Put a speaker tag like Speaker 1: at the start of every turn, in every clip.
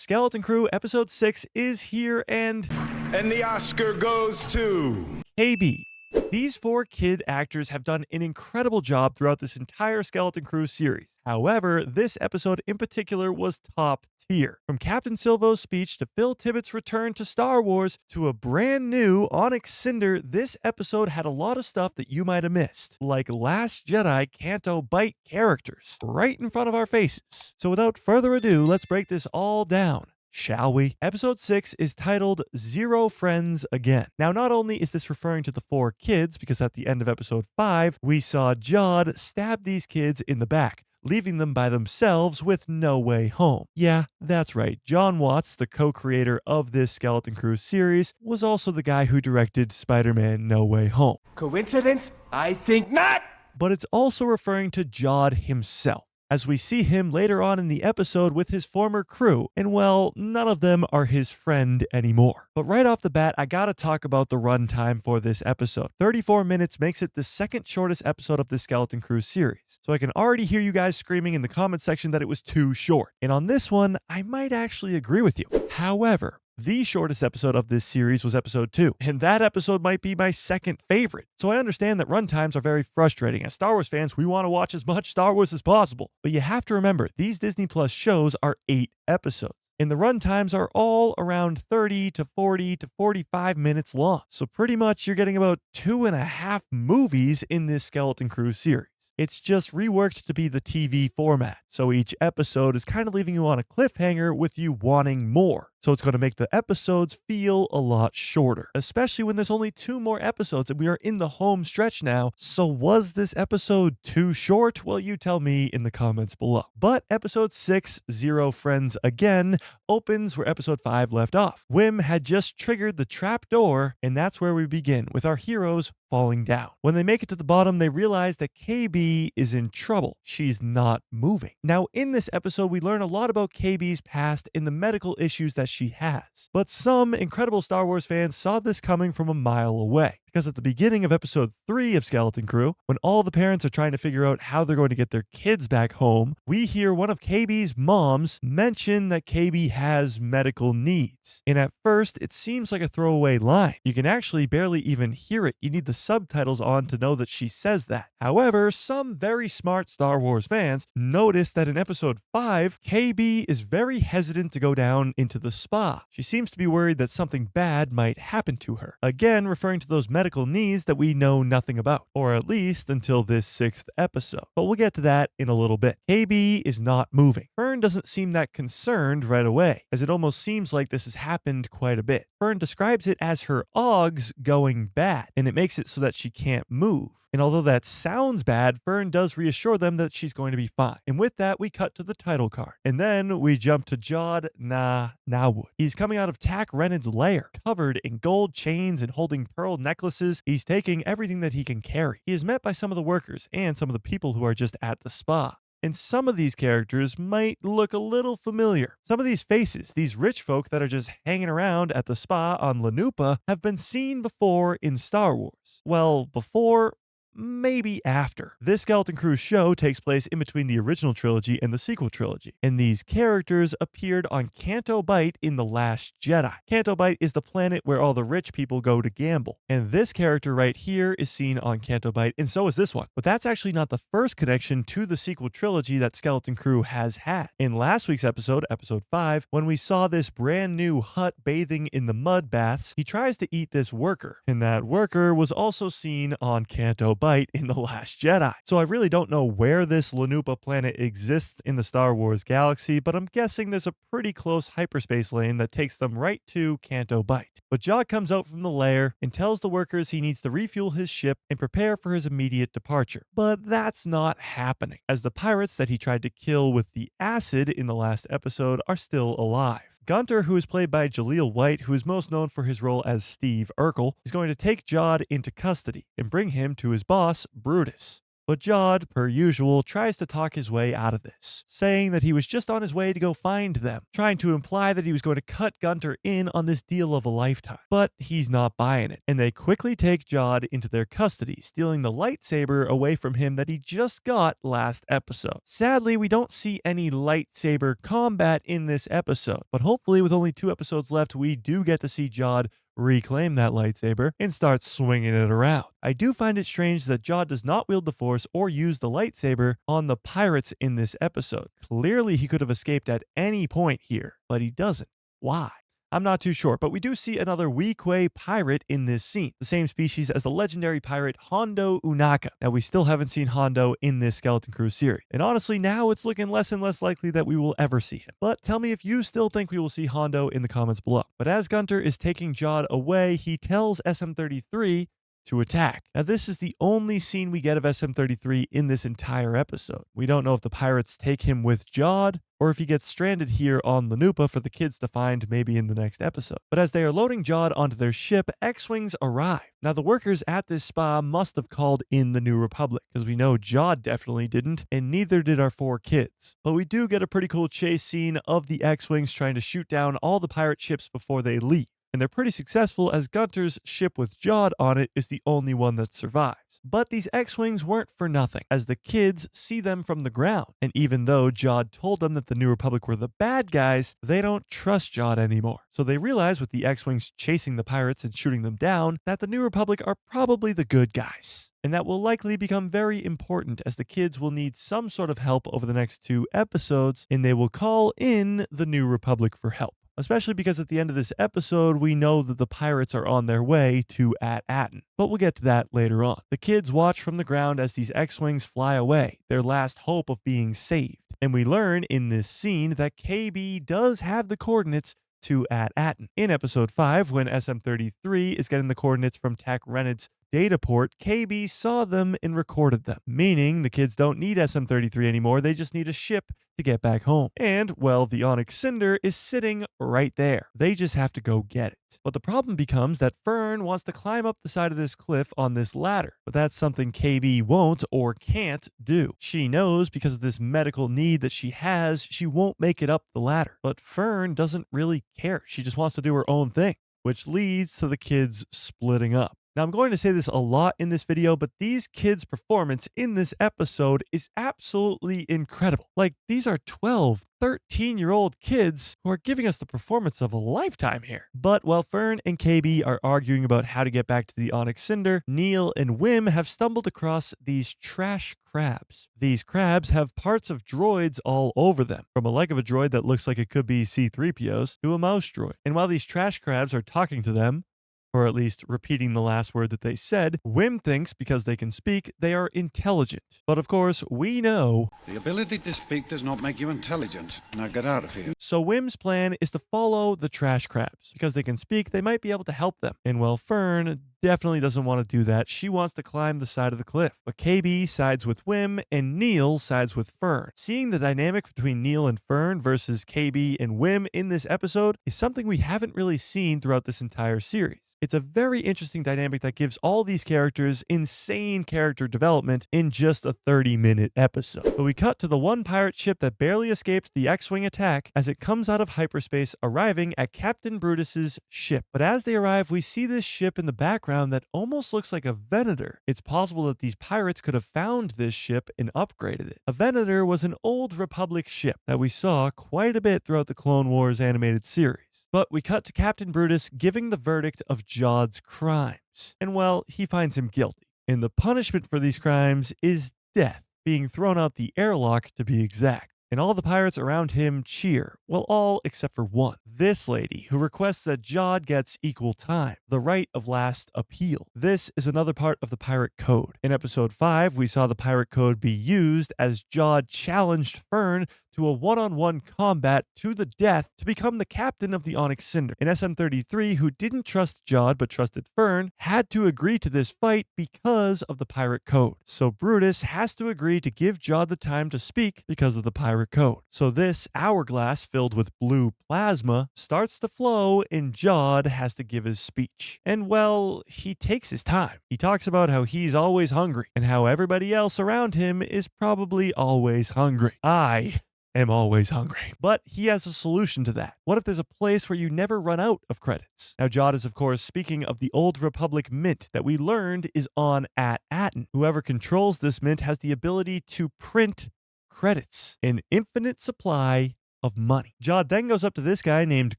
Speaker 1: Skeleton Crew Episode 6 is here, and
Speaker 2: the Oscar goes to
Speaker 1: KB. These 4 kid actors have done an incredible job throughout this entire Skeleton Crew series. However, this episode in particular was top tier. From Captain Silvo's speech to Phil Tippett's return to Star Wars to a brand new Onyx Cinder, this episode had a lot of stuff that you might have missed, like Last Jedi Canto Bite characters right in front of our faces. So without further ado, let's break this all down, shall we? Episode 6 is titled Zero Friends Again. Now, not only is this referring to the 4 kids, because at the end of episode 5, we saw Jod stab these kids in the back, leaving them by themselves with no way home. Yeah, that's right. John Watts, the co-creator of this Skeleton Crew series, was also the guy who directed Spider-Man No Way Home.
Speaker 3: Coincidence? I think not!
Speaker 1: But it's also referring to Jod himself, as we see him later on in the episode with his former crew, and well, none of them are his friend anymore. But right off the bat, I gotta talk about the runtime for this episode. 34 minutes makes it the second shortest episode of the Skeleton Crew series. So I can already hear you guys screaming in the comment section that it was too short. And on this one, I might actually agree with you. However, the shortest episode of this series was episode 2, and that episode might be my second favorite. So I understand that runtimes are very frustrating. As Star Wars fans, we want to watch as much Star Wars as possible. But you have to remember, these Disney Plus shows are 8 episodes, and the runtimes are all around 30 to 40 to 45 minutes long. So pretty much you're getting about 2.5 movies in this Skeleton Crew series. It's just reworked to be the TV format, so each episode is kind of leaving you on a cliffhanger with you wanting more. So it's going to make the episodes feel a lot shorter, especially when there's only 2 more episodes and we are in the home stretch now. So was this episode too short? Well, you tell me in the comments below. But episode 6, Zero Friends Again, opens where episode 5 left off. Wim had just triggered the trap door, and that's where we begin with our heroes falling down. When they make it to the bottom, they realize that KB is in trouble. She's not moving. Now, in this episode, we learn a lot about KB's past and the medical issues that she has. But some incredible Star Wars fans saw this coming from a mile away. Because at the beginning of episode 3 of Skeleton Crew, when all the parents are trying to figure out how they're going to get their kids back home, we hear one of KB's moms mention that KB has medical needs. And at first, it seems like a throwaway line. You can actually barely even hear it. You need the subtitles on to know that she says that. However, some very smart Star Wars fans noticed that in episode 5, KB is very hesitant to go down into the spa. She seems to be worried that something bad might happen to her. Again, referring to those medical needs that we know nothing about, or at least until this 6th episode. But we'll get to that in a little bit. KB is not moving. Fern doesn't seem that concerned right away, as it almost seems like this has happened quite a bit. Fern describes it as her OGs going bad, and it makes it so that she can't move. And although that sounds bad, Fern does reassure them that she's going to be fine. And with that, we cut to the title card. And then we jump to Jod Nawood. He's coming out of Tak Renan's lair, covered in gold chains and holding pearl necklaces. He's taking everything that he can carry. He is met by some of the workers and some of the people who are just at the spa. And some of these characters might look a little familiar. Some of these faces, these rich folk that are just hanging around at the spa on Lanupa, have been seen before in Star Wars. Well, before, maybe after. This Skeleton Crew show takes place in between the original trilogy and the sequel trilogy, and these characters appeared on Canto Bight in The Last Jedi. Canto Bight is the planet where all the rich people go to gamble, and this character right here is seen on Canto Bight, and so is this one. But that's actually not the first connection to the sequel trilogy that Skeleton Crew has had. In last week's episode, episode 5, when we saw this brand new hut bathing in the mud baths, he tries to eat this worker, and that worker was also seen on Canto Bight in The Last Jedi. So I really don't know where this Lanupa planet exists in the Star Wars galaxy, but I'm guessing there's a pretty close hyperspace lane that takes them right to Canto Bight. But Jod comes out from the lair and tells the workers he needs to refuel his ship and prepare for his immediate departure. But that's not happening, as the pirates that he tried to kill with the acid in the last episode are still alive. Gunter, who is played by Jaleel White, who is most known for his role as Steve Urkel, is going to take Jod into custody and bring him to his boss, Brutus. But Jod, per usual, tries to talk his way out of this, saying that he was just on his way to go find them, trying to imply that he was going to cut Gunter in on this deal of a lifetime. But he's not buying it, and they quickly take Jod into their custody, stealing the lightsaber away from him that he just got last episode. Sadly, we don't see any lightsaber combat in this episode, but hopefully with only 2 episodes left, we do get to see Jod reclaim that lightsaber and start swinging it around. I do find it strange that Jod does not wield the Force or use the lightsaber on the pirates in this episode. Clearly, he could have escaped at any point here, but he doesn't. Why? I'm not too sure, but we do see another Weequay pirate in this scene, the same species as the legendary pirate Hondo Unaka. Now, we still haven't seen Hondo in this Skeleton Crew series, and honestly, now it's looking less and less likely that we will ever see him. But tell me if you still think we will see Hondo in the comments below. But as Gunter is taking Jod away, he tells SM-33 to attack. Now, this is the only scene we get of SM-33 in this entire episode. We don't know if the pirates take him with Jod, or if he gets stranded here on Lanupa for the kids to find maybe in the next episode. But as they are loading Jod onto their ship, X-Wings arrive. Now, the workers at this spa must have called in the New Republic, because we know Jod definitely didn't, and neither did our 4 kids. But we do get a pretty cool chase scene of the X-Wings trying to shoot down all the pirate ships before they leave. And they're pretty successful as Gunter's ship with Jod on it is the only one that survives. But these X-Wings weren't for nothing, as the kids see them from the ground. And even though Jod told them that the New Republic were the bad guys, they don't trust Jod anymore. So they realize with the X-Wings chasing the pirates and shooting them down, that the New Republic are probably the good guys. And that will likely become very important as the kids will need some sort of help over the next 2 episodes, and they will call in the New Republic for help. Especially because at the end of this episode, we know that the pirates are on their way to At-Aten. But we'll get to that later on. The kids watch from the ground as these X-Wings fly away, their last hope of being saved. And we learn in this scene that KB does have the coordinates to At-Aten. In episode 5, when SM-33 is getting the coordinates from Tak Rened's data port, KB saw them and recorded them, meaning the kids don't need SM-33 anymore, they just need a ship to get back home. And, well, the Onyx Cinder is sitting right there. They just have to go get it. But the problem becomes that Fern wants to climb up the side of this cliff on this ladder, but that's something KB won't or can't do. She knows because of this medical need that she has, she won't make it up the ladder. But Fern doesn't really care. She just wants to do her own thing, which leads to the kids splitting up. Now, I'm going to say this a lot in this video, but these kids' performance in this episode is absolutely incredible. Like, these are 12, 13-year-old kids who are giving us the performance of a lifetime here. But while Fern and KB are arguing about how to get back to the Onyx Cinder, Neil and Wim have stumbled across these trash crabs. These crabs have parts of droids all over them, from a leg of a droid that looks like it could be C-3PO's to a mouse droid. And while these trash crabs are talking to them, or at least repeating the last word that they said, Wim thinks because they can speak, they are intelligent. But of course, we know
Speaker 4: the ability to speak does not make you intelligent. Now get out of here.
Speaker 1: So Wim's plan is to follow the trash crabs. Because they can speak, they might be able to help them. And while Fern definitely doesn't want to do that, she wants to climb the side of the cliff. But KB sides with Wim and Neil sides with Fern. Seeing the dynamic between Neil and Fern versus KB and Wim in this episode is something we haven't really seen throughout this entire series. It's a very interesting dynamic that gives all these characters insane character development in just a 30-minute episode. But we cut to the one pirate ship that barely escaped the X-Wing attack as it comes out of hyperspace, arriving at Captain Brutus's ship. But as they arrive, we see this ship in the background that almost looks like a Venator. It's possible that these pirates could have found this ship and upgraded it. A Venator was an old Republic ship that we saw quite a bit throughout the Clone Wars animated series. But we cut to Captain Brutus giving the verdict of Jod's crimes. And well, he finds him guilty. And the punishment for these crimes is death, being thrown out the airlock to be exact. And all the pirates around him cheer. Well, all except for one. This lady, who requests that Jod gets equal time, the right of last appeal. This is another part of the pirate code. In episode 5, we saw the pirate code be used as Jod challenged Fern to a one-on-one combat to the death to become the captain of the Onyx Cinder. And SM-33, who didn't trust Jod but trusted Fern, had to agree to this fight because of the pirate code. So Brutus has to agree to give Jod the time to speak because of the pirate code. So this hourglass filled with blue plasma starts to flow and Jod has to give his speech. And well, he takes his time. He talks about how he's always hungry and how everybody else around him is probably always hungry. I am always hungry. But he has a solution to that. What if there's a place where you never run out of credits? Now, Jod is, of course, speaking of the Old Republic mint that we learned is on at Aten. Whoever controls this mint has the ability to print credits, an infinite supply of money. Jod then goes up to this guy named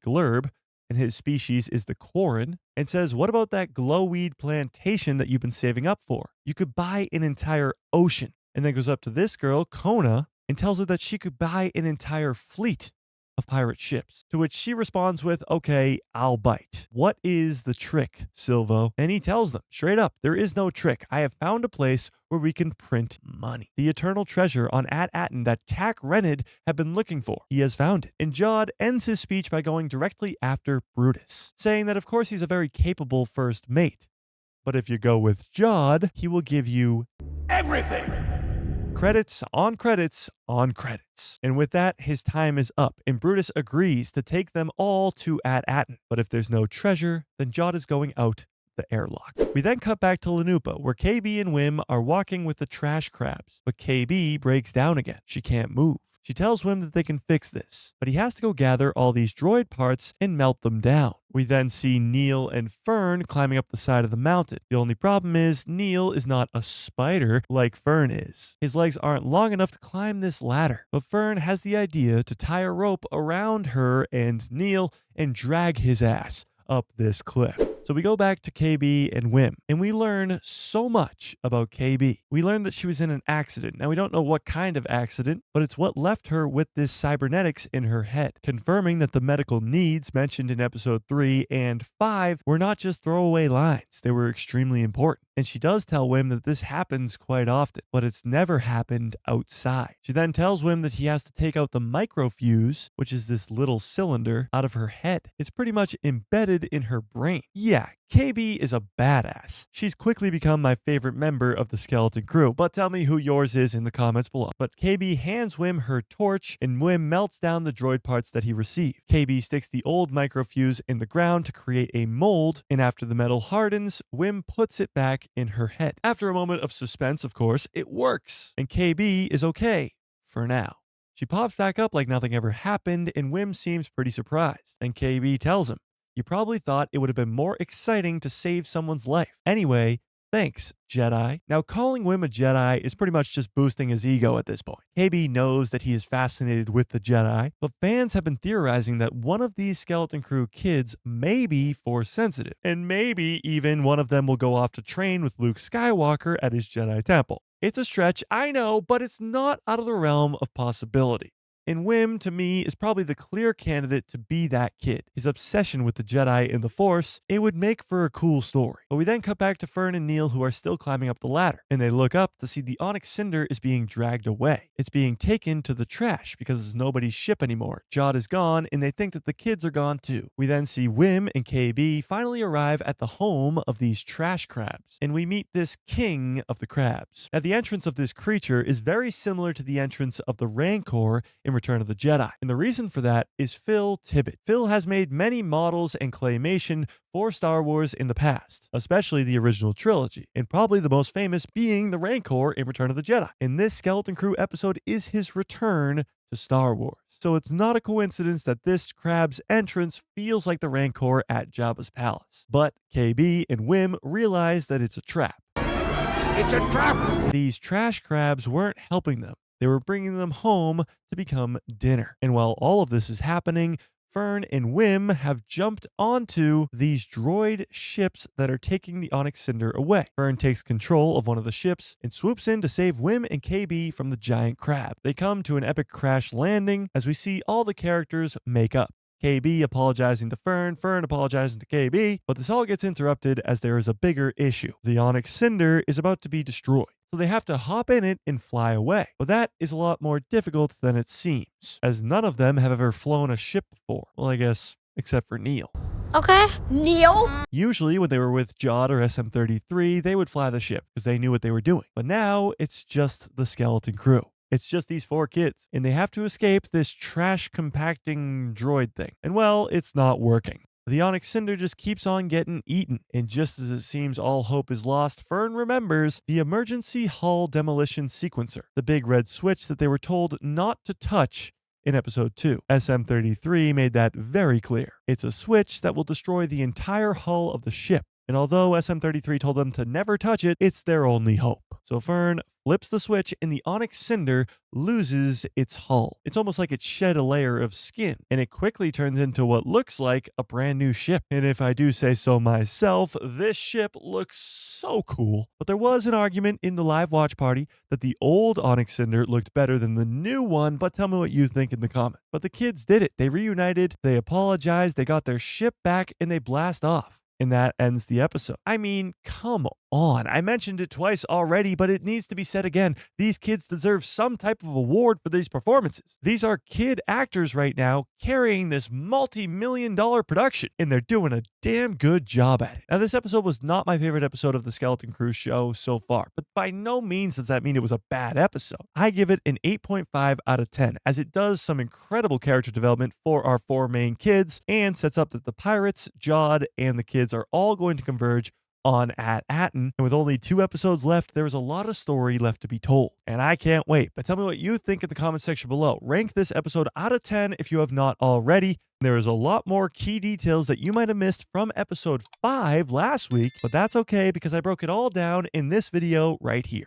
Speaker 1: Glurb, and his species is the Quarren, and says, what about that glowweed plantation that you've been saving up for? You could buy an entire ocean. And then goes up to this girl, Kona, and tells her that she could buy an entire fleet of pirate ships. To which she responds with, okay, I'll bite. What is the trick, Silvo? And he tells them, straight up, there is no trick. I have found a place where we can print money. The eternal treasure on At Aten that Tak Renid had been looking for. He has found it. And Jod ends his speech by going directly after Brutus, saying that of course he's a very capable first mate. But if you go with Jod, he will give you
Speaker 3: Everything!
Speaker 1: credits on credits on credits. And with that, his time is up, and Brutus agrees to take them all to At Aten. But if there's no treasure, then Jod is going out the airlock. We then cut back to Lanupa, where KB and Wim are walking with the trash crabs. But KB breaks down again. She can't move. She tells Wim that they can fix this, but he has to go gather all these droid parts and melt them down. We then see Neil and Fern climbing up the side of the mountain. The only problem is Neil is not a spider like Fern is. His legs aren't long enough to climb this ladder, but Fern has the idea to tie a rope around her and Neil and drag his ass up this cliff. So we go back to KB and Wim, and we learn so much about KB. We learn that she was in an accident. Now, we don't know what kind of accident, but it's what left her with this cybernetics in her head, confirming that the medical needs mentioned in episode 3 and 5 were not just throwaway lines. They were extremely important. And she does tell Wim that this happens quite often, but it's never happened outside. She then tells Wim that he has to take out the microfuse, which is this little cylinder, out of her head. It's pretty much embedded in her brain. Yeah, KB is a badass. She's quickly become my favorite member of the skeleton crew, but tell me who yours is in the comments below. But KB hands Wim her torch, and Wim melts down the droid parts that he received. KB sticks the old microfuse in the ground to create a mold, and after the metal hardens, Wim puts it back in her head. After a moment of suspense, of course, it works, and KB is okay for now. She pops back up like nothing ever happened, and Wim seems pretty surprised. And KB tells him, you probably thought it would have been more exciting to save someone's life. Anyway, thanks, Jedi. Now, calling Wim a Jedi is pretty much just boosting his ego at this point. KB knows that he is fascinated with the Jedi, but fans have been theorizing that one of these Skeleton Crew kids may be Force sensitive, and maybe even one of them will go off to train with Luke Skywalker at his Jedi temple. It's a stretch, I know, but it's not out of the realm of possibility. And Wim, to me, is probably the clear candidate to be that kid. His obsession with the Jedi and the Force, it would make for a cool story. But we then cut back to Fern and Neil, who are still climbing up the ladder. And they look up to see the Onyx Cinder is being dragged away. It's being taken to the trash because it's nobody's ship anymore. Jod is gone, and they think that the kids are gone too. We then see Wim and KB finally arrive at the home of these trash crabs. And we meet this king of the crabs. Now, the entrance of this creature is very similar to the entrance of the Rancor in Return of the Jedi. And the reason for that is Phil Tippett. Phil has made many models and claymation for Star Wars in the past, especially the original trilogy, and probably the most famous being the Rancor in Return of the Jedi. And this Skeleton Crew episode is his return to Star Wars. So it's not a coincidence that this crab's entrance feels like the Rancor at Jabba's palace. But KB and Wim realize that it's a trap.
Speaker 2: It's a trap!
Speaker 1: These trash crabs weren't helping them. They were bringing them home to become dinner. And while all of this is happening, Fern and Wim have jumped onto these droid ships that are taking the Onyx Cinder away. Fern takes control of one of the ships and swoops in to save Wim and KB from the giant crab. They come to an epic crash landing as we see all the characters make up. KB apologizing to Fern, Fern apologizing to KB, but this all gets interrupted as there is a bigger issue. The Onyx Cinder is about to be destroyed. so they have to hop in it and fly away. But that is a lot more difficult than it seems, as none of them have ever flown a ship before. Well, I guess, except for Neil.
Speaker 5: Okay. Neil?
Speaker 1: Usually, when they were with Jod or SM-33, they would fly the ship because they knew what they were doing. But now, it's just the skeleton crew. It's just these 4 kids, and they have to escape this trash compacting droid thing. And well, it's not working. The Onyx Cinder just keeps on getting eaten, and just as it seems all hope is lost, Fern remembers the emergency hull demolition sequencer, the big red switch that they were told not to touch in episode 2. SM-33 made that very clear. It's a switch that will destroy the entire hull of the ship. And although SM-33 told them to never touch it, it's their only hope. So Fern flips the switch and the Onyx Cinder loses its hull. It's almost like it shed a layer of skin, and it quickly turns into what looks like a brand new ship. And if I do say so myself, this ship looks so cool. But there was an argument in the live watch party that the old Onyx Cinder looked better than the new one, but tell me what you think in the comments. But the kids did it. They reunited, they apologized, they got their ship back, and they blast off. And that ends the episode. I mean, come on. I mentioned it twice already, but it needs to be said again. These kids deserve some type of award for these performances. These are kid actors right now carrying this multi-million-dollar production, and they're doing a damn good job at it. Now, this episode was not my favorite episode of the Skeleton Crew show so far, but by no means does that mean it was a bad episode. I give it an 8.5 out of 10, as it does some incredible character development for our 4 main kids and sets up that the pirates, Jod, and the kids are all going to converge on at Atten, and with only 2 episodes left, there is a lot of story left to be told, and I can't wait. But tell me what you think in the comment section below. Rank this episode out of 10 if you have not already. There is a lot more key details that you might have missed from episode 5 last week, but that's okay because I broke it all down in this video right here.